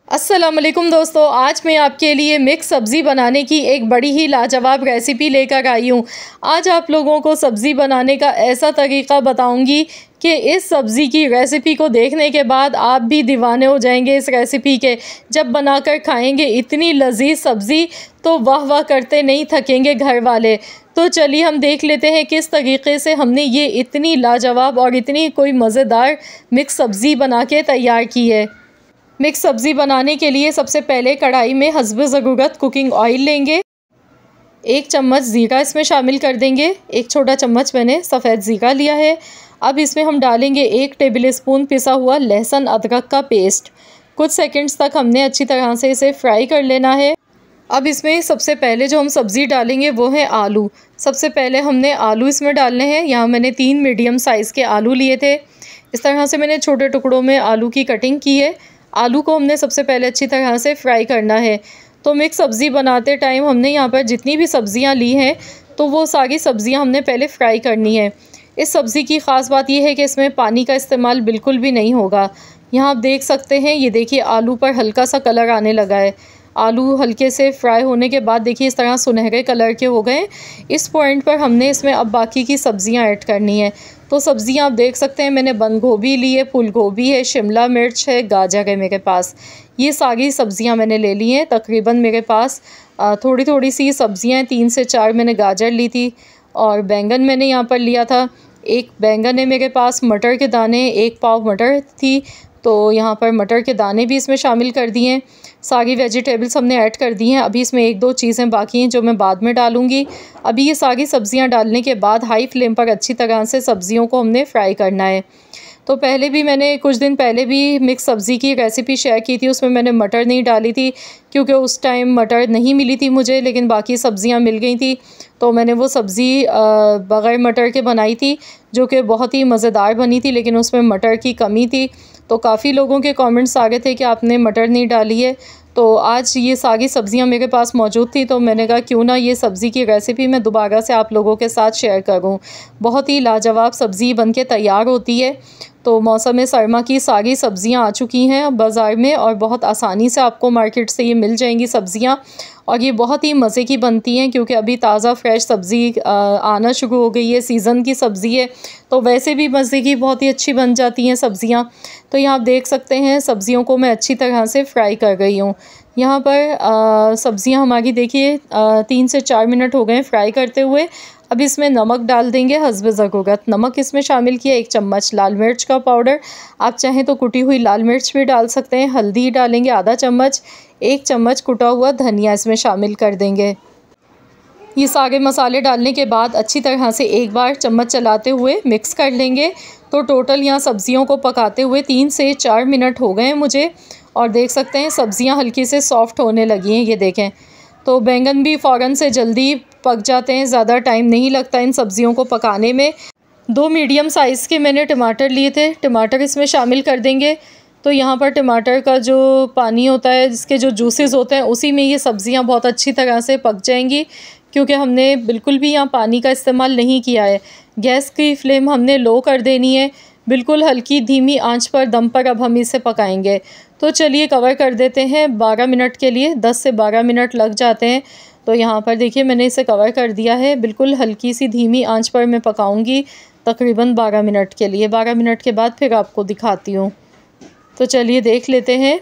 अस्सलाम वालेकुम दोस्तों, आज मैं आपके लिए मिक्स सब्ज़ी बनाने की एक बड़ी ही लाजवाब रेसिपी लेकर आई हूँ। आज आप लोगों को सब्ज़ी बनाने का ऐसा तरीक़ा बताऊँगी कि इस सब्ज़ी की रेसिपी को देखने के बाद आप भी दीवाने हो जाएंगे इस रेसिपी के। जब बनाकर खाएंगे इतनी लजीज सब्ज़ी तो वाह वाह करते नहीं थकेंगे घर वाले। तो चलिए हम देख लेते हैं किस तरीक़े से हमने ये इतनी लाजवाब और इतनी कोई मज़ेदार मिक्स सब्ज़ी बना के तैयार की है। मिक्स सब्ज़ी बनाने के लिए सबसे पहले कढ़ाई में हस्ब ज़रूरत कुकिंग ऑयल लेंगे। 1 चम्मच ज़ीरा इसमें शामिल कर देंगे। 1 छोटा चम्मच मैंने सफ़ेद ज़ीरा लिया है। अब इसमें हम डालेंगे 1 टेबल स्पून पिसा हुआ लहसुन अदरक का पेस्ट। कुछ सेकंड्स तक हमने अच्छी तरह से इसे फ्राई कर लेना है। अब इसमें सबसे पहले जो हम सब्ज़ी डालेंगे वो है आलू। सबसे पहले हमने आलू इसमें डालने हैं। यहाँ मैंने 3 मीडियम साइज़ के आलू लिए थे। इस तरह से मैंने छोटे टुकड़ों में आलू की कटिंग की है। आलू को हमने सबसे पहले अच्छी तरह से फ्राई करना है। तो मिक्स सब्ज़ी बनाते टाइम हमने यहाँ पर जितनी भी सब्ज़ियाँ ली हैं तो वो सारी सब्ज़ियाँ हमने पहले फ्राई करनी है। इस सब्ज़ी की ख़ास बात यह है कि इसमें पानी का इस्तेमाल बिल्कुल भी नहीं होगा। यहाँ आप देख सकते हैं, ये देखिए आलू पर हल्का सा कलर आने लगा है। आलू हल्के से फ्राई होने के बाद देखिए इस तरह सुनहरे कलर के हो गए। इस पॉइंट पर हमने इसमें अब बाकी की सब्ज़ियाँ ऐड करनी है। तो सब्ज़ियाँ आप देख सकते हैं, मैंने बंद गोभी ली है, फूल गोभी है, शिमला मिर्च है, गाजर है मेरे पास। ये सारी सब्ज़ियाँ मैंने ले ली हैं। तकरीबन मेरे पास थोड़ी थोड़ी सी सब्ज़ियाँ हैं। 3 से 4 मैंने गाजर ली थी और बैंगन मैंने यहाँ पर लिया था। 1 बैंगन है मेरे पास। मटर के दाने 1 पाव मटर थी, तो यहाँ पर मटर के दाने भी इसमें शामिल कर दिए हैं। सारी वेजिटेबल्स हमने ऐड कर दी हैं। अभी इसमें 1-2 चीज़ें बाकी हैं जो मैं बाद में डालूँगी। अभी ये सारी सब्ज़ियाँ डालने के बाद हाई फ्लेम पर अच्छी तरह से सब्ज़ियों को हमने फ्राई करना है। तो पहले भी मैंने कुछ दिन पहले भी मिक्स सब्ज़ी की रेसिपी शेयर की थी। उसमें मैंने मटर नहीं डाली थी क्योंकि उस टाइम मटर नहीं मिली थी मुझे, लेकिन बाकी सब्ज़ियाँ मिल गई थी। तो मैंने वो सब्ज़ी बग़ैर मटर के बनाई थी जो कि बहुत ही मज़ेदार बनी थी, लेकिन उसमें मटर की कमी थी। तो काफ़ी लोगों के कमेंट्स आ गए थे कि आपने मटर नहीं डाली है। तो आज ये सारी सब्ज़ियाँ मेरे पास मौजूद थी, तो मैंने कहा क्यों ना ये सब्ज़ी की रेसिपी मैं दोबारा से आप लोगों के साथ शेयर करूँ। बहुत ही लाजवाब सब्ज़ी बनके तैयार होती है। तो मौसम सरमा की सारी सब्ज़ियाँ आ चुकी हैं बाज़ार में और बहुत आसानी से आपको मार्केट से ये मिल जाएंगी सब्ज़ियाँ। और ये बहुत ही मज़े की बनती हैं क्योंकि अभी ताज़ा फ्रेश सब्ज़ी आना शुरू हो गई है। सीज़न की सब्ज़ी है तो वैसे भी मज़े की बहुत ही अच्छी बन जाती हैं सब्ज़ियाँ। तो यहाँ आप देख सकते हैं सब्ज़ियों को मैं अच्छी तरह से फ्राई कर रही हूँ। यहाँ पर सब्ज़ियाँ हमारी देखिए 3 से 4 मिनट हो गए फ्राई करते हुए। अब इसमें नमक डाल देंगे हस्ब ज़रूरत। नमक इसमें शामिल किया। 1 चम्मच लाल मिर्च का पाउडर, आप चाहें तो कुटी हुई लाल मिर्च भी डाल सकते हैं। हल्दी डालेंगे आधा चम्मच। 1 चम्मच कुटा हुआ धनिया इसमें शामिल कर देंगे। ये सारे मसाले डालने के बाद अच्छी तरह से एक बार चम्मच चलाते हुए मिक्स कर लेंगे। तो टोटल यहाँ सब्ज़ियों को पकाते हुए 3 से 4 मिनट हो गए हैं मुझे। और देख सकते हैं सब्ज़ियाँ हल्की से सॉफ़्ट होने लगी हैं, ये देखें। तो बैंगन भी फ़ौरन से जल्दी पक जाते हैं, ज़्यादा टाइम नहीं लगता इन सब्ज़ियों को पकाने में। 2 मीडियम साइज़ के मैंने टमाटर लिए थे, टमाटर इसमें शामिल कर देंगे। तो यहाँ पर टमाटर का जो पानी होता है, जिसके जो जूसेस होते हैं, उसी में ये सब्ज़ियाँ बहुत अच्छी तरह से पक जाएंगी क्योंकि हमने बिल्कुल भी यहाँ पानी का इस्तेमाल नहीं किया है। गैस की फ्लेम हमने लो कर देनी है, बिल्कुल हल्की धीमी आंच पर दम पर अब हम इसे पकाएंगे। तो चलिए कवर कर देते हैं 12 मिनट के लिए। 10 से 12 मिनट लग जाते हैं। तो यहाँ पर देखिए मैंने इसे कवर कर दिया है। बिल्कुल हल्की सी धीमी आंच पर मैं पकाऊंगी तकरीबन 12 मिनट के लिए। 12 मिनट के बाद फिर आपको दिखाती हूँ। तो चलिए देख लेते हैं।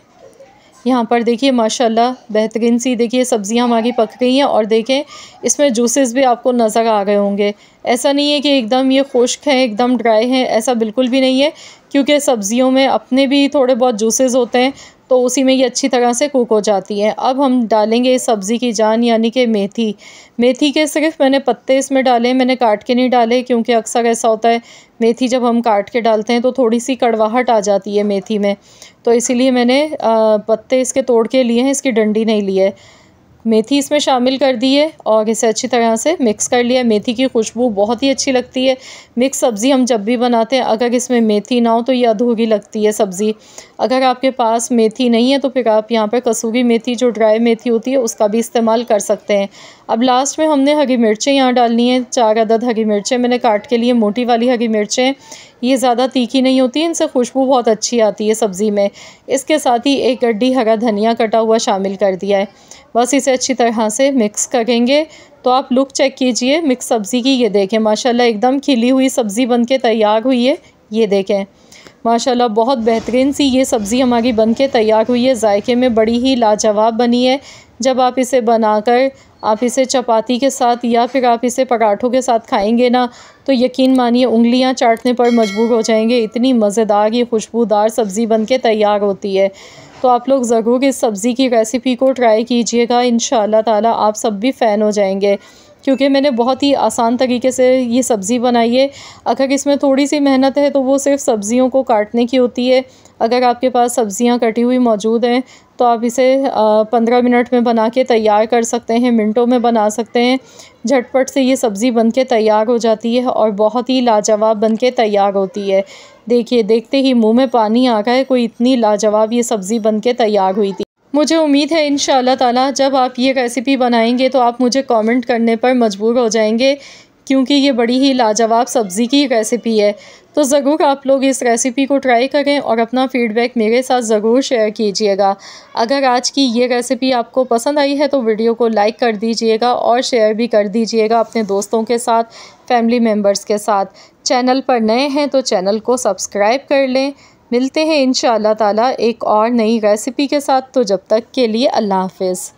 यहाँ पर देखिए माशाल्लाह बेहतरीन सी देखिए सब्ज़ियाँ हमारी पक गई हैं और देखें इसमें जूसेस भी आपको नज़र आ रहे होंगे। ऐसा नहीं है कि एकदम ये खुश्क हैं, एकदम ड्राई हैं, ऐसा बिल्कुल भी नहीं है क्योंकि सब्ज़ियों में अपने भी थोड़े बहुत जूसेस होते हैं, तो उसी में ये अच्छी तरह से कुक हो जाती हैं। अब हम डालेंगे इस सब्ज़ी की जान यानी कि मेथी। मेथी के सिर्फ मैंने पत्ते इसमें डाले, मैंने काट के नहीं डाले क्योंकि अक्सर ऐसा होता है मेथी जब हम काट के डालते हैं तो थोड़ी सी कड़वाहट आ जाती है मेथी में, तो इसीलिए मैंने पत्ते इसके तोड़ के लिए हैं, इसकी डंडी नहीं ली है। मेथी इसमें शामिल कर दी है और इसे अच्छी तरह से मिक्स कर लिया। मेथी की खुशबू बहुत ही अच्छी लगती है। मिक्स सब्ज़ी हम जब भी बनाते हैं अगर इसमें मेथी ना हो तो ये अधूरी लगती है सब्ज़ी। अगर आपके पास मेथी नहीं है तो फिर आप यहाँ पर कसूरी मेथी जो ड्राई मेथी होती है उसका भी इस्तेमाल कर सकते हैं। अब लास्ट में हमने हरी मिर्चें यहाँ डालनी हैं। 4 अदद हरी मिर्चें मैंने काट के लिए, मोटी वाली हरी मिर्चें। ये ज़्यादा तीखी नहीं होती, इनसे खुशबू बहुत अच्छी आती है सब्ज़ी में। इसके साथ ही एक गड्डी हरा धनिया कटा हुआ शामिल कर दिया है। बस इसे अच्छी तरह से मिक्स करेंगे। तो आप लुक चेक कीजिए मिक्स सब्ज़ी की, ये देखें माशाल्लाह एकदम खिली हुई सब्ज़ी बनके तैयार हुई है। ये देखें माशाल्लाह बहुत बेहतरीन सी ये सब्ज़ी हमारी बनके तैयार हुई है। जायके में बड़ी ही लाजवाब बनी है। जब आप इसे बनाकर आप इसे चपाती के साथ या फिर आप इसे पराठों के साथ खाएंगे ना, तो यकीन मानिए उंगलियां चाटने पर मजबूर हो जाएंगे। इतनी मज़ेदार ये खुशबूदार सब्ज़ी बनके तैयार होती है। तो आप लोग ज़रूर इस सब्ज़ी की रेसिपी को ट्राई कीजिएगा। इंशाअल्लाह ताला आप सब भी फ़ैन हो जाएंगे, क्योंकि मैंने बहुत ही आसान तरीके से ये सब्ज़ी बनाई है। अगर इसमें थोड़ी सी मेहनत है तो वो सिर्फ़ सब्ज़ियों को काटने की होती है। अगर आपके पास सब्ज़ियाँ कटी हुई मौजूद हैं तो आप इसे 15 मिनट में बना के तैयार कर सकते हैं, मिनटों में बना सकते हैं। झटपट से ये सब्ज़ी बनके तैयार हो जाती है और बहुत ही लाजवाब बनके तैयार होती है। देखिए देखते ही मुँह में पानी आ गया है, कोई इतनी लाजवाब ये सब्ज़ी बनके तैयार हुई थी। मुझे उम्मीद है इंशाअल्लाह ताला जब आप ये रेसिपी बनाएंगे तो आप मुझे कमेंट करने पर मजबूर हो जाएंगे, क्योंकि ये बड़ी ही लाजवाब सब्ज़ी की रेसिपी है। तो ज़रूर आप लोग इस रेसिपी को ट्राई करें और अपना फ़ीडबैक मेरे साथ ज़रूर शेयर कीजिएगा। अगर आज की ये रेसिपी आपको पसंद आई है तो वीडियो को लाइक कर दीजिएगा और शेयर भी कर दीजिएगा अपने दोस्तों के साथ, फैमिली मेम्बर्स के साथ। चैनल पर नए हैं तो चैनल को सब्सक्राइब कर लें। मिलते हैं इंशाअल्लाह ताला एक और नई रेसिपी के साथ। तो जब तक के लिए अल्लाह हाफ़िज़।